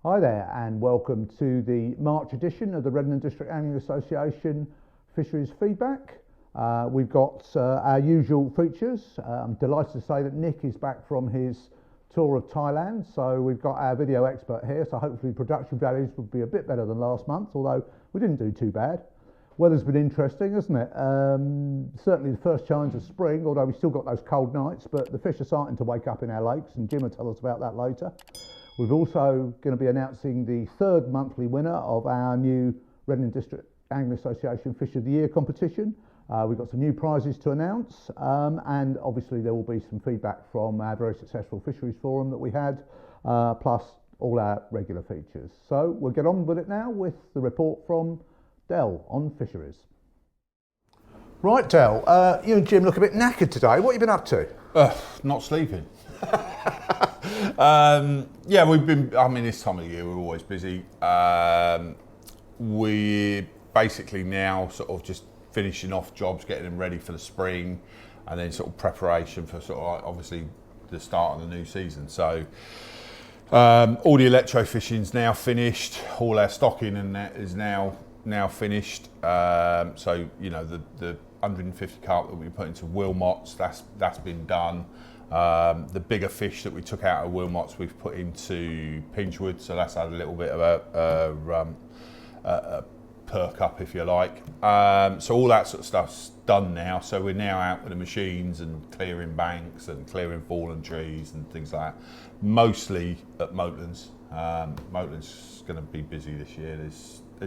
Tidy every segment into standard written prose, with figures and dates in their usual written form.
Hi there and welcome to the March edition of the Redden District Angling Association Fisheries Feedback. We've got our usual features. I'm delighted to say that Nick is back from his tour of Thailand, so we've got our video expert here, so hopefully production values will be a bit better than last month, although we didn't do too bad. Weather's been interesting, hasn't it? Certainly the first signs of spring, although we've still got those cold nights, but the fish are starting to wake up in our lakes, and Jim will tell us about that later. We're also going to be announcing the third monthly winner of our new Redden District Angling Association Fish of the Year competition. We've got some new prizes to announce, and obviously there will be some feedback from our very successful Fisheries Forum that we had, plus all our regular features. So we'll get on with it now with the report from Del on Fisheries. Right, Del, you and Jim look a bit knackered today. What have you been up to? Not sleeping. Yeah, we've been, I mean, this time of the year we're always busy. We're basically now sort of just finishing off jobs, getting them ready for the spring, and then sort of preparation for sort of obviously the start of the new season. So all the electrofishing's now finished, all our stocking and that is now finished. So, you know, the 150 carp that we put into Wilmots, that's been done. The bigger fish that we took out of Wilmots we've put into Pinchwood, so that's had a little bit of a perk up, if you like. So all that sort of stuff's done now, so we're now out with the machines and clearing banks and clearing fallen trees and things like that, mostly at Moatlands. Moatlands going to be busy this year.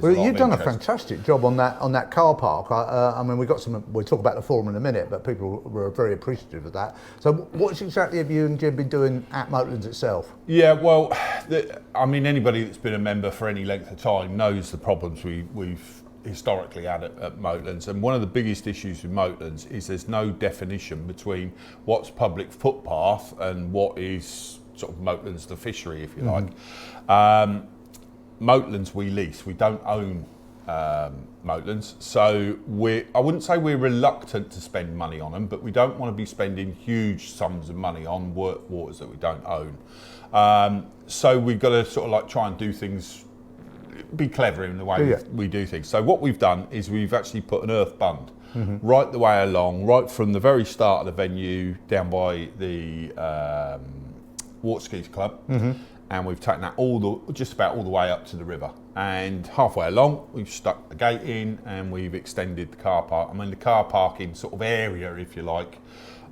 Well, you've done a fantastic job on that car park. I mean, we'll talk about the forum in a minute, but people were very appreciative of that. So what exactly have you and Jim been doing at Moatlands itself? Yeah, well, I mean, anybody that's been a member for any length of time knows the problems we've historically had at Moatlands, and one of the biggest issues with Moatlands is there's no definition between what's public footpath and what is sort of Moatlands the fishery, if you like. Moatlands we lease, we don't own Moatlands, so I wouldn't say we're reluctant to spend money on them, but we don't want to be spending huge sums of money on waters that we don't own. So we've got to sort of like try and do things, be clever in the way we do things. So what we've done is we've actually put an earth bund right the way along, right from the very start of the venue down by the Water Skis Club. And we've taken that just about all the way up to the river. And halfway along, we've stuck the gate in and we've extended the car park. I mean, the car parking sort of area, if you like,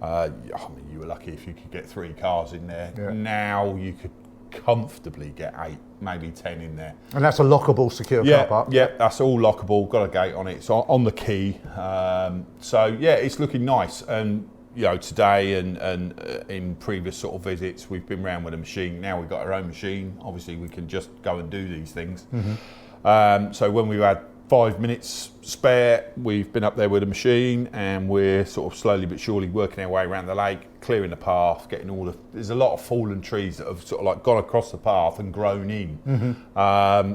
I mean, you were lucky if you could get 3 cars in there. Yeah. Now you could comfortably get 8, maybe 10 in there. And that's a lockable, secure car park? Yeah, that's all lockable, got a gate on it, it's on the quay. So yeah, it's looking nice. And you know, today and in previous sort of visits, we've been round with a machine. Now we've got our own machine. Obviously, we can just go and do these things. So when we've had 5 minutes spare, we've been up there with a machine, and we're sort of slowly but surely working our way around the lake, clearing the path, getting there's a lot of fallen trees that have sort of like gone across the path and grown in.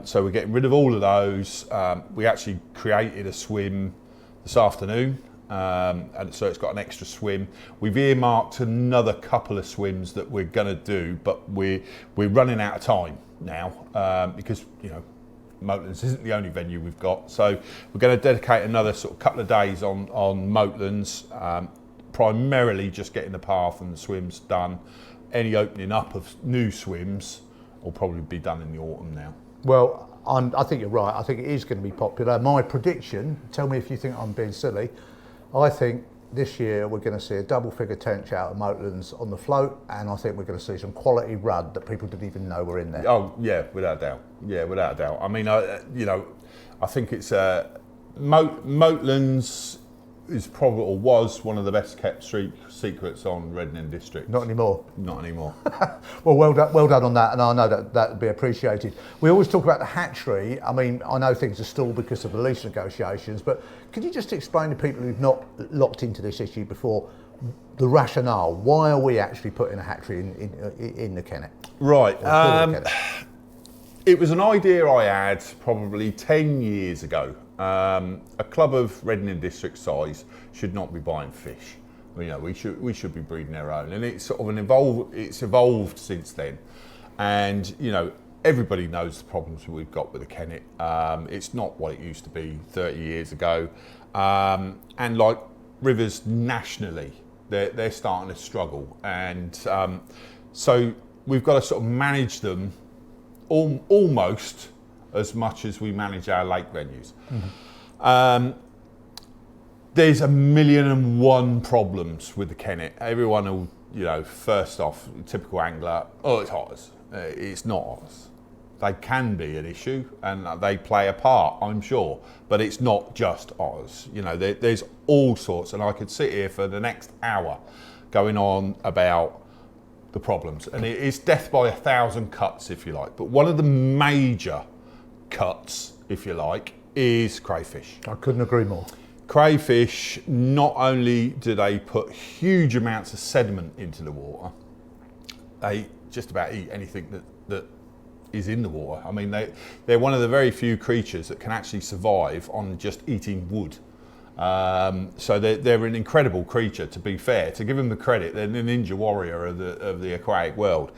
So we're getting rid of all of those. We actually created a swim this afternoon. And so it's got an extra swim. We've earmarked another couple of swims that we're going to do, but we're running out of time now because, you know, Moatlands isn't the only venue we've got. So we're going to dedicate another sort of couple of days on Moatlands, primarily just getting the path and the swims done. Any opening up of new swims will probably be done in the autumn now. Well, I think you're right. I think it is going to be popular. My prediction, tell me if you think I'm being silly, I think this year we're going to see a double-figure tench out of Moatlands on the float, and I think we're going to see some quality rudd that people didn't even know were in there. Oh yeah, without a doubt. Yeah, without a doubt. I mean, you know, I think it's Moatlands is probably, or was, one of the best kept secrets on Redden District. Not anymore. Not anymore. Well done on that, and I know that would be appreciated. We always talk about the hatchery. I mean, I know things are stalled because of the lease negotiations, but could you just explain to people who've not locked into this issue before the rationale? Why are we actually putting a hatchery in the Kennet? Right. It was an idea I had probably 10 years ago. A club of Redden District size should not be buying fish. You know, we should be breeding our own, and it's sort of evolved since then. And you know, everybody knows the problems we've got with the Kennet. It's not what it used to be 30 years ago. And like rivers nationally, they're starting to struggle. And so we've got to sort of manage them almost as much as we manage our lake venues. There's 1,000,001 problems with the Kennet. Everyone will, you know, first off, typical angler, oh, it's otters. It's not otters. They can be an issue and they play a part, I'm sure, but it's not just otters. You know, there's all sorts, and I could sit here for the next hour going on about the problems. And it's death by 1,000 cuts, if you like. But one of the major cuts, if you like, is crayfish. I couldn't agree more. Crayfish, not only do they put huge amounts of sediment into the water, they just about eat anything that is in the water. I mean, they're one of the very few creatures that can actually survive on just eating wood. So they're an incredible creature, to be fair. To give them the credit, they're the ninja warrior of the aquatic world.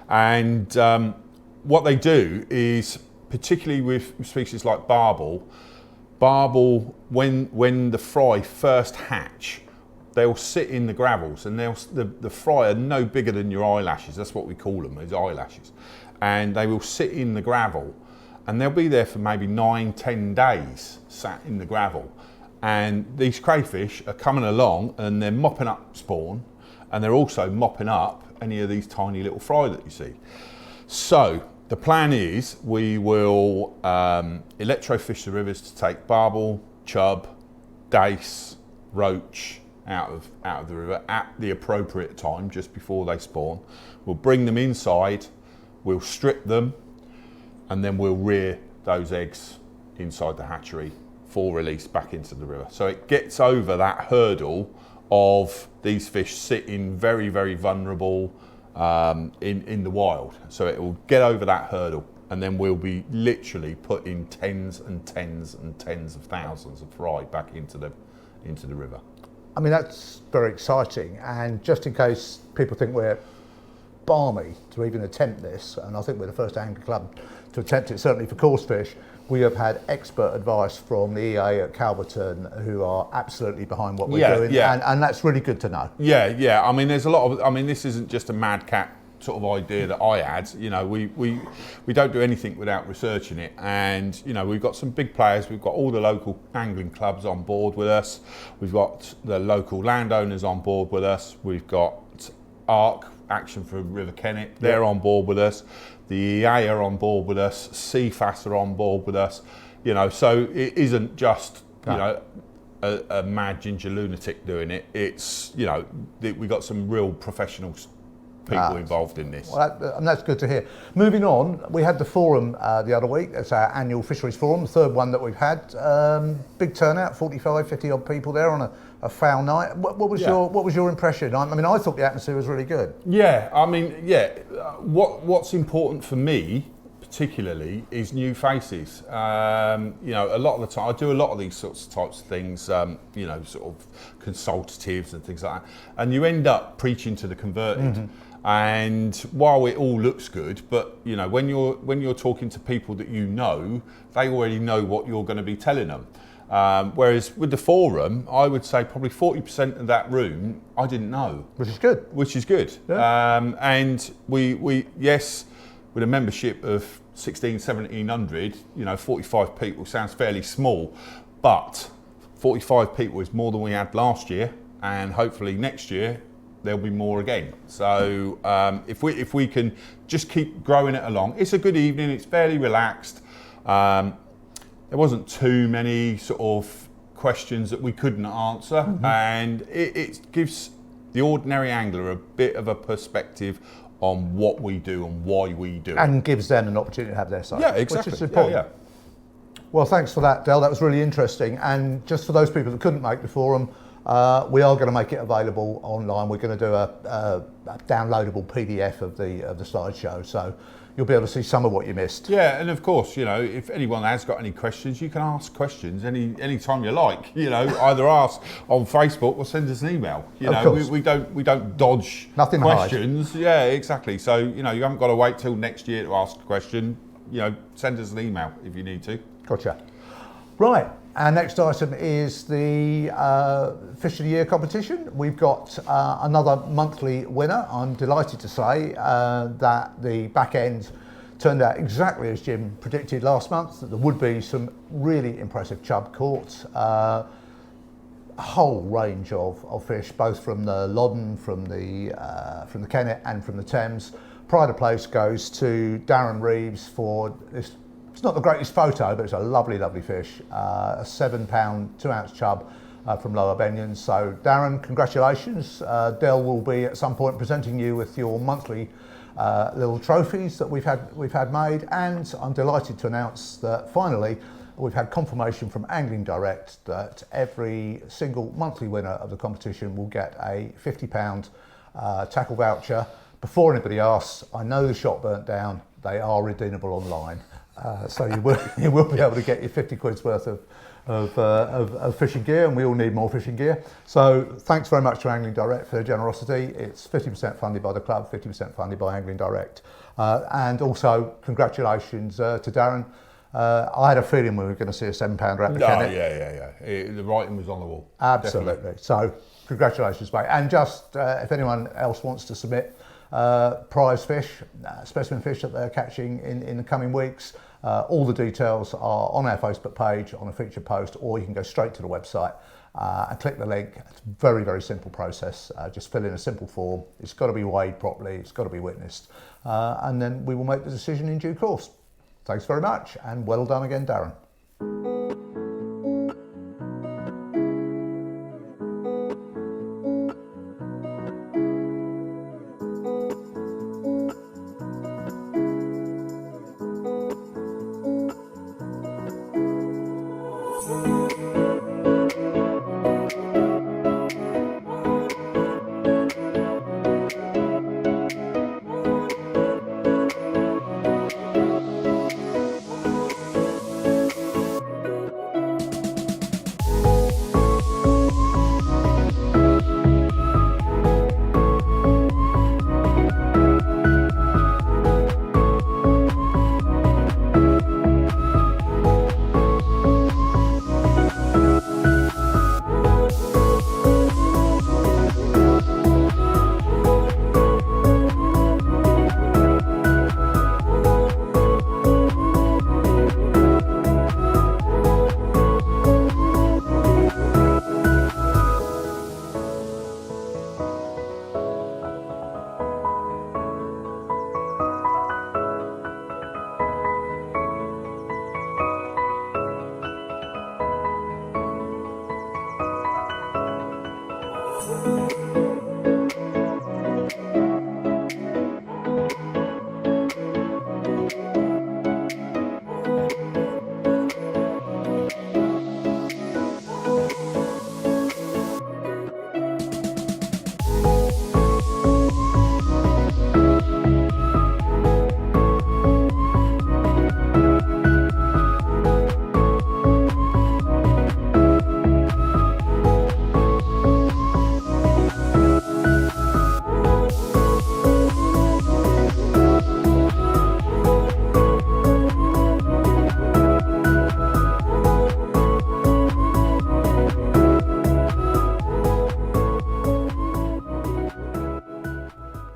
And what they do is, particularly with species like barbel, when the fry first hatch, they'll sit in the gravels, and the fry are no bigger than your eyelashes. That's what we call them, is eyelashes. And they will sit in the gravel, and they'll be there for maybe 9-10 days sat in the gravel. And these crayfish are coming along and they're mopping up spawn, and they're also mopping up any of these tiny little fry that you see. So the plan is we will electrofish the rivers to take barbel, chub, dace, roach out of the river at the appropriate time, just before they spawn. We'll bring them inside, we'll strip them, and then we'll rear those eggs inside the hatchery for release back into the river. So it gets over that hurdle of these fish sitting very, very vulnerable in the wild. So it will get over that hurdle, and then we'll be literally putting tens and tens and tens of thousands of fry back into the river. I mean, that's very exciting. And just in case people think we're balmy to even attempt this, and I think we're the first angling club to attempt it, certainly for coarse fish, we have had expert advice from the EA at Calverton, who are absolutely behind what we're doing, and that's really good to know. Yeah. I mean, there's a lot of. I mean, this isn't just a mad cat sort of idea that I had. You know, we don't do anything without researching it, and you know, we've got some big players. We've got all the local angling clubs on board with us. We've got the local landowners on board with us. We've got ARC, Action for River Kennet. They're on board with us. The EA are on board with us. CFAS are on board with us. You know, so it isn't just you know a mad ginger lunatic doing it. It's, you know, we got some real professional people involved in this. Well, and that's good to hear. Moving on, we had the forum the other week. It's our annual Fisheries Forum, the third one that we've had. Big turnout, 45, 50 odd people there on a foul night. What was your impression? I mean, I thought the atmosphere was really good. Yeah, I mean, what's important for me particularly is new faces. You know, a lot of the time, I do a lot of these types of things, you know, sort of consultatives and things like that, and you end up preaching to the converted. And while it all looks good, but you know, when you're talking to people that you know, they already know what you're going to be telling them. Whereas with the forum, I would say probably 40% of that room I didn't know, which is good. Yeah. And we with a membership of 1,1700, you know, 45 people sounds fairly small, but 45 people is more than we had last year, and hopefully next year there'll be more again. So if we can just keep growing it along, it's a good evening. It's fairly relaxed. There wasn't too many sort of questions that we couldn't answer, and it gives the ordinary angler a bit of a perspective on what we do and why we do it. And gives them an opportunity to have their say. Yeah, exactly. Which is important. Yeah. Well, thanks for that, Del. That was really interesting. And just for those people that couldn't make the forum, we are going to make it available online. We're going to do a downloadable PDF of the slideshow. So you'll be able to see some of what you missed. Yeah, and of course, you know, if anyone has got any questions, you can ask questions any time you like. You know, either ask on Facebook or send us an email. You know, we don't dodge nothing questions. Yeah, exactly. So you know, you haven't got to wait till next year to ask a question. You know, send us an email if you need to. Gotcha. Right. Our next item is the Fish of the Year competition. We've got another monthly winner. I'm delighted to say that the back end turned out exactly as Jim predicted last month, that there would be some really impressive chub caught. A whole range of fish, both from the Loddon, from the Kennet and from the Thames. Pride of place goes to Darren Reeves for this. It's not the greatest photo, but it's a lovely, lovely fish. A 7 pound, 2 ounce chub from Lower Benyon. So Darren, congratulations. Del will be at some point presenting you with your monthly little trophies that we've had made. And I'm delighted to announce that finally we've had confirmation from Angling Direct that every single monthly winner of the competition will get a £50 tackle voucher. Before anybody asks, I know the shop burnt down. They are redeemable online. So you will be able to get your 50 quid's worth of fishing gear, and we all need more fishing gear. So thanks very much to Angling Direct for their generosity. It's 50% funded by the club, 50% funded by Angling Direct. And also congratulations to Darren. I had a feeling we were going to see a £7 at the Kennet. Yeah. The writing was on the wall. Absolutely. Definitely. So congratulations, mate. And just if anyone else wants to submit prize fish, specimen fish that they're catching in the coming weeks, all the details are on our Facebook page on a featured post, or you can go straight to the website and click the link. It's a very, very simple process. Just fill in a simple form. It's got to be weighed properly. It's got to be witnessed. And then we will make the decision in due course. Thanks very much, and well done again, Darren.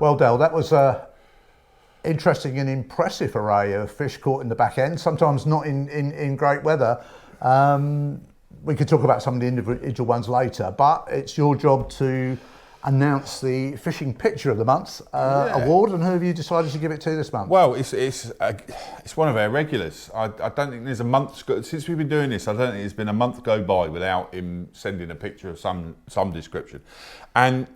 Well, Del, that was an interesting and impressive array of fish caught in the back end, sometimes not in great weather. We could talk about some of the individual ones later, but it's your job to announce the Fishing Picture of the Month award, and who have you decided to give it to this month? Well, it's one of our regulars. I don't think there's a month, since we've been doing this, I don't think there's been a month go by without him sending a picture of some description. And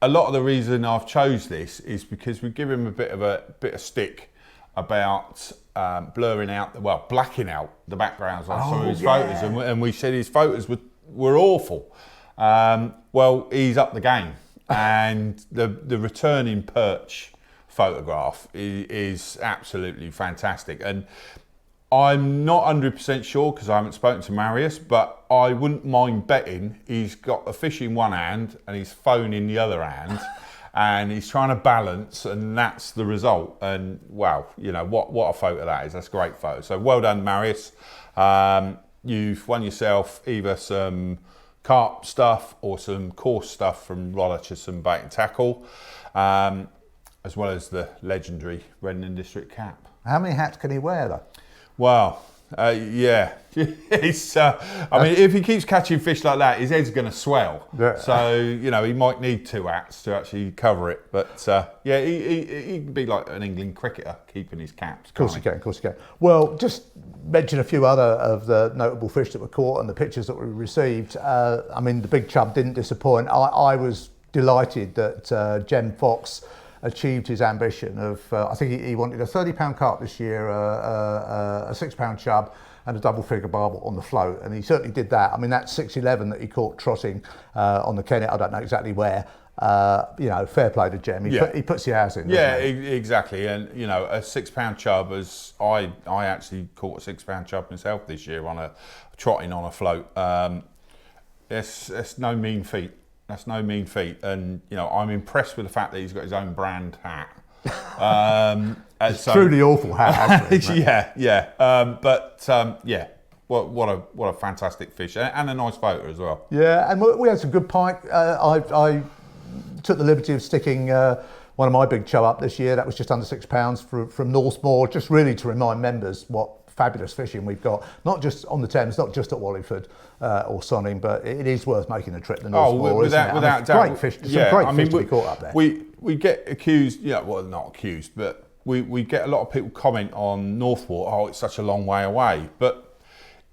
a lot of the reason I've chose this is because we give him a bit of stick about blacking out the backgrounds on some of his photos, and we said his photos were awful. Well, he's up the game, and the returning perch photograph is absolutely fantastic. And I'm not 100% sure because I haven't spoken to Marius, but I wouldn't mind betting he's got a fish in one hand and his phone in the other hand. And he's trying to balance, and that's the result. And wow, you know, what a photo that is. That's a great photo. So well done, Marius. You've won yourself either some carp stuff or some coarse stuff from Rollicherson Bait and Tackle, as well as the legendary Redden District cap. How many hats can he wear though? Well, yeah, it's, I mean, if he keeps catching fish like that, his head's going to swell. Yeah. So, you know, he might need 2 hats to actually cover it. But, yeah, he can be like an England cricketer, keeping his caps. Of course he can, of course he can. Well, just mention a few other of the notable fish that were caught and the pictures that we received. I mean, the big chub didn't disappoint. I was delighted that Jem Fox achieved his ambition of, I think he wanted a 30-pound carp this year, a 6-pound chub and a double figure barbel on the float, and he certainly did that. I mean, that 611 that he caught trotting on the Kennet, I don't know exactly where, you know, fair play to Jem. He puts the hours in. Yeah, exactly. And, you know, a 6-pound chub, as I actually caught a 6-pound chub myself this year on a trotting on a float. It's no mean feat. That's no mean feat, and you know I'm impressed with the fact that he's got his own brand hat. It's so, truly awful hat, actually. yeah. Yeah, what a fantastic fish and a nice photo as well. Yeah, and we had some good pike. I took the liberty of sticking one of my big chub up this year. That was just under 6 pounds from Northmoor, just really to remind members what fabulous fishing we've got, not just on the Thames, not just at Wallingford or Sonning, but it is worth making a trip to Northmoor, without doubt. Great fish, some great fish to be caught up there. We get accused, well, not accused, but we get a lot of people comment on Northmoor, oh, it's such a long way away, but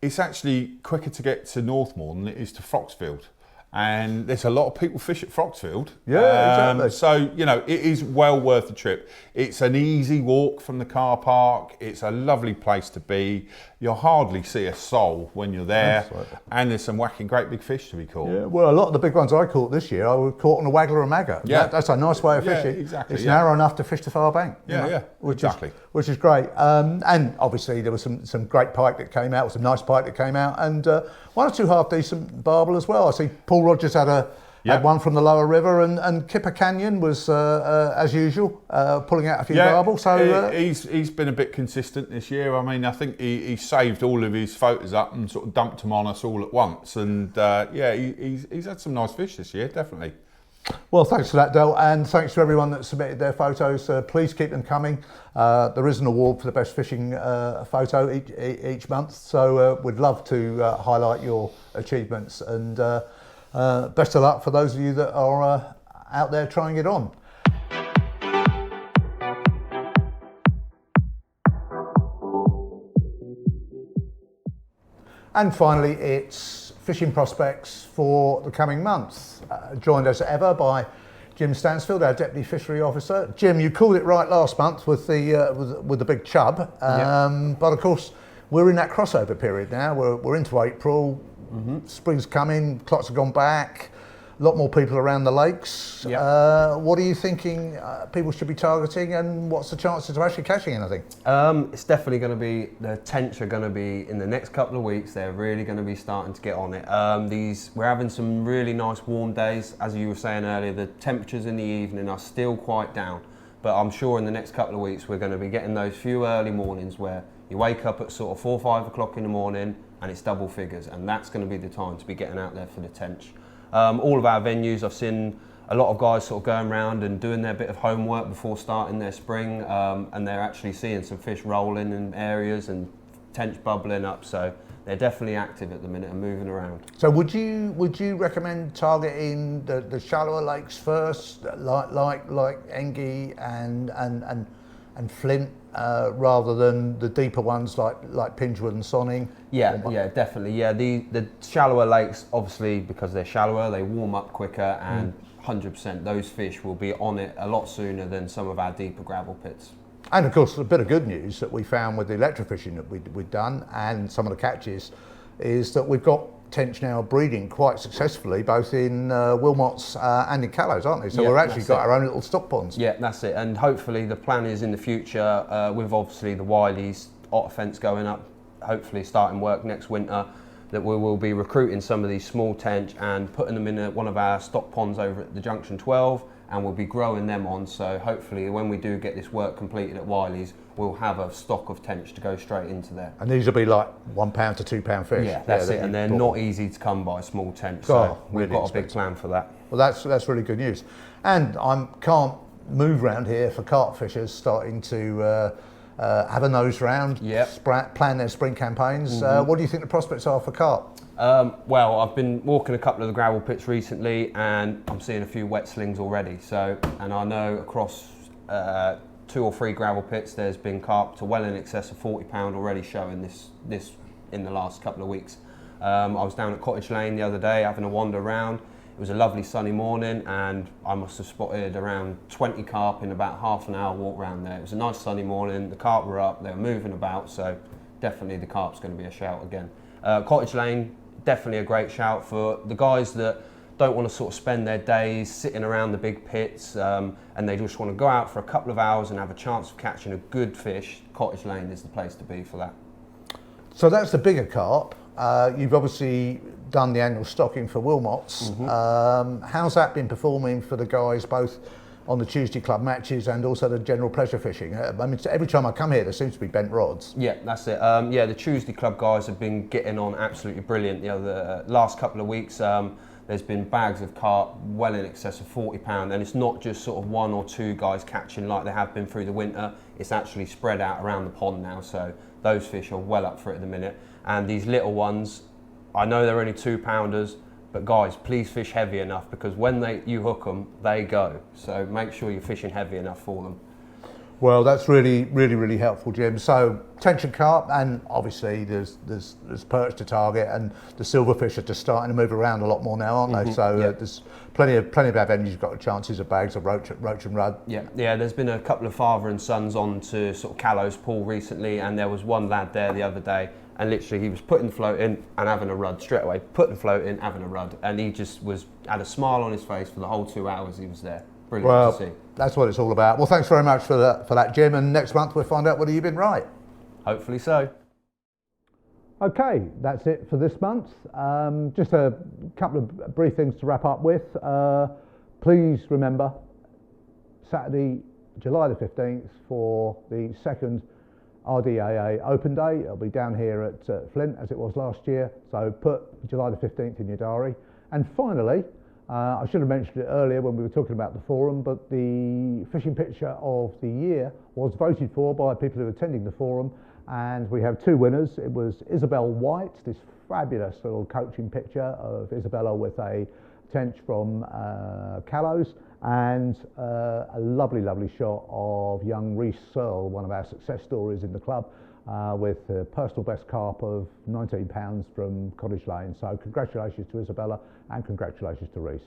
it's actually quicker to get to Northmoor than it is to Froxfield. And there's a lot of people fish at Froxfield. Yeah, exactly. So, you know, it is well worth the trip. It's an easy walk from the car park. It's a lovely place to be. You'll hardly see a soul when you're there. Absolutely. And there's some whacking great big fish to be caught. Yeah, well, a lot of the big ones I caught this year, I was caught on a waggler and maggot. Yeah. That's a nice way of fishing. Yeah, exactly. It's narrow enough to fish the far bank. Yeah, which is great. And obviously there was some great pike that came out, some nice pike that came out, and one or two half decent barbel as well. I see Paul Rogers had one from the lower river, and Kipper Canyon was as usual pulling out a few barbel. So he's been a bit consistent this year. I mean, I think he saved all of his photos up and sort of dumped them on us all at once. And he's had some nice fish this year, definitely. Well, thanks for that, Del, and thanks to everyone that submitted their photos. Please keep them coming. There is an award for the best fishing photo each month, so we'd love to highlight your achievements, and best of luck for those of you that are out there trying it on. And finally, it's fishing prospects for the coming months. Joined as ever by Jim Stansfield, our Deputy Fishery Officer. Jim, you called it right last month with the big chub, but of course we're in that crossover period now. We're into April. Mm-hmm. Spring's coming. Clocks have gone back. A lot more people around the lakes. Yep. What are you thinking people should be targeting, and what's the chances of actually catching anything? It's definitely going to be, the tench are going to be, in the next couple of weeks, they're really going to be starting to get on it. We're having some really nice warm days. As you were saying earlier, the temperatures in the evening are still quite down, but I'm sure in the next couple of weeks we're going to be getting those few early mornings where you wake up at sort of 4 or 5 o'clock in the morning and it's double figures, and that's going to be the time to be getting out there for the tench. All of our venues, I've seen a lot of guys sort of going around and doing their bit of homework before starting their spring, and they're actually seeing some fish rolling in areas and tench bubbling up, so they're definitely active at the minute and moving around. So would you recommend targeting the shallower lakes first, like Engie and Flint, rather than the deeper ones like Pingewood and Sonning? Yeah, definitely. Yeah, the shallower lakes, obviously, because they're shallower, they warm up quicker, and 100% those fish will be on it a lot sooner than some of our deeper gravel pits. And of course, a bit of good news that we found with the electrofishing that we'd done and some of the catches is that we've got tench now breeding quite successfully, both in Wilmots and in Callows, aren't they? So Yeah, we've actually got our own little stock ponds. Yeah, that's it. And hopefully the plan is in the future, with obviously the Wileys otter fence going up, hopefully starting work next winter, that we will be recruiting some of these small tench and putting them in one of our stock ponds over at the Junction 12, and we'll be growing them on. So hopefully when we do get this work completed at Wileys, we'll have a stock of tench to go straight into there. And these will be like £1 to £2 fish. Yeah, that's it. And they're not easy to come by, small tench. So we've got a big plan for that. Well, that's really good news. And I can't move around here for carp fishers starting to have a nose round, plan their spring campaigns. What do you think the prospects are for carp? Well, I've been walking a couple of the gravel pits recently, and I'm seeing a few wet slings already. So, and I know across 2 or 3 gravel pits, there's been carp to well in excess of £40 already showing this in the last couple of weeks. I was down at Cottage Lane the other day having a wander around. It was a lovely sunny morning, and I must have spotted around 20 carp in about half an hour walk around there. It was a nice sunny morning, the carp were up, they were moving about, so definitely the carp's going to be a shout again. Cottage Lane, definitely a great shout for the guys that don't want to sort of spend their days sitting around the big pits, and they just want to go out for a couple of hours and have a chance of catching a good fish. Cottage Lane is the place to be for that. So that's the bigger carp. You've obviously done the annual stocking for Wilmots. How's that been performing for the guys, both on the Tuesday club matches and also the general pleasure fishing? I mean, every time I come here, there seems to be bent rods. Yeah, that's it. Yeah, the Tuesday club guys have been getting on absolutely brilliant. The other last couple of weeks, there's been bags of carp well in excess of £40, and it's not just sort of 1 or 2 guys catching like they have been through the winter. It's actually spread out around the pond now, so those fish are well up for it at the minute. And these little ones, I know they're only 2-pounders, but guys, please fish heavy enough, because when you hook them, they go. So make sure you're fishing heavy enough for them. Well, that's really helpful, Jim. So tension carp, and obviously there's perch to target, and the silverfish are just starting to move around a lot more now, aren't they? So there's plenty of avenues. You've got chances of bags of roach and rudd. Yeah. There's been a couple of father and sons on to sort of Callows Pool recently, and there was one lad there the other day, and literally he was putting the float in and having a rudd straight away. Putting the float in, having a rudd, and he just had a smile on his face for the whole 2 hours he was there. Brilliant to see. That's what it's all about. Well, thanks very much for that, Jim. And next month we'll find out whether you've been right. Hopefully so. Okay, that's it for this month. Just a couple of brief things to wrap up with. Please remember, Saturday, July the 15th for the second RDAA Open Day. It'll be down here at Flint as it was last year. So put July the 15th in your diary. And finally, I should have mentioned it earlier when we were talking about the forum, but the fishing picture of the year was voted for by people who are attending the forum, and we have 2 winners. It was Isabel White, this fabulous little coaching picture of Isabella with a tench from Callows, and a lovely shot of young Reece Searle, one of our success stories in the club, with a personal best carp of £19 from Cottage Lane. So congratulations to Isabella and congratulations to Reece.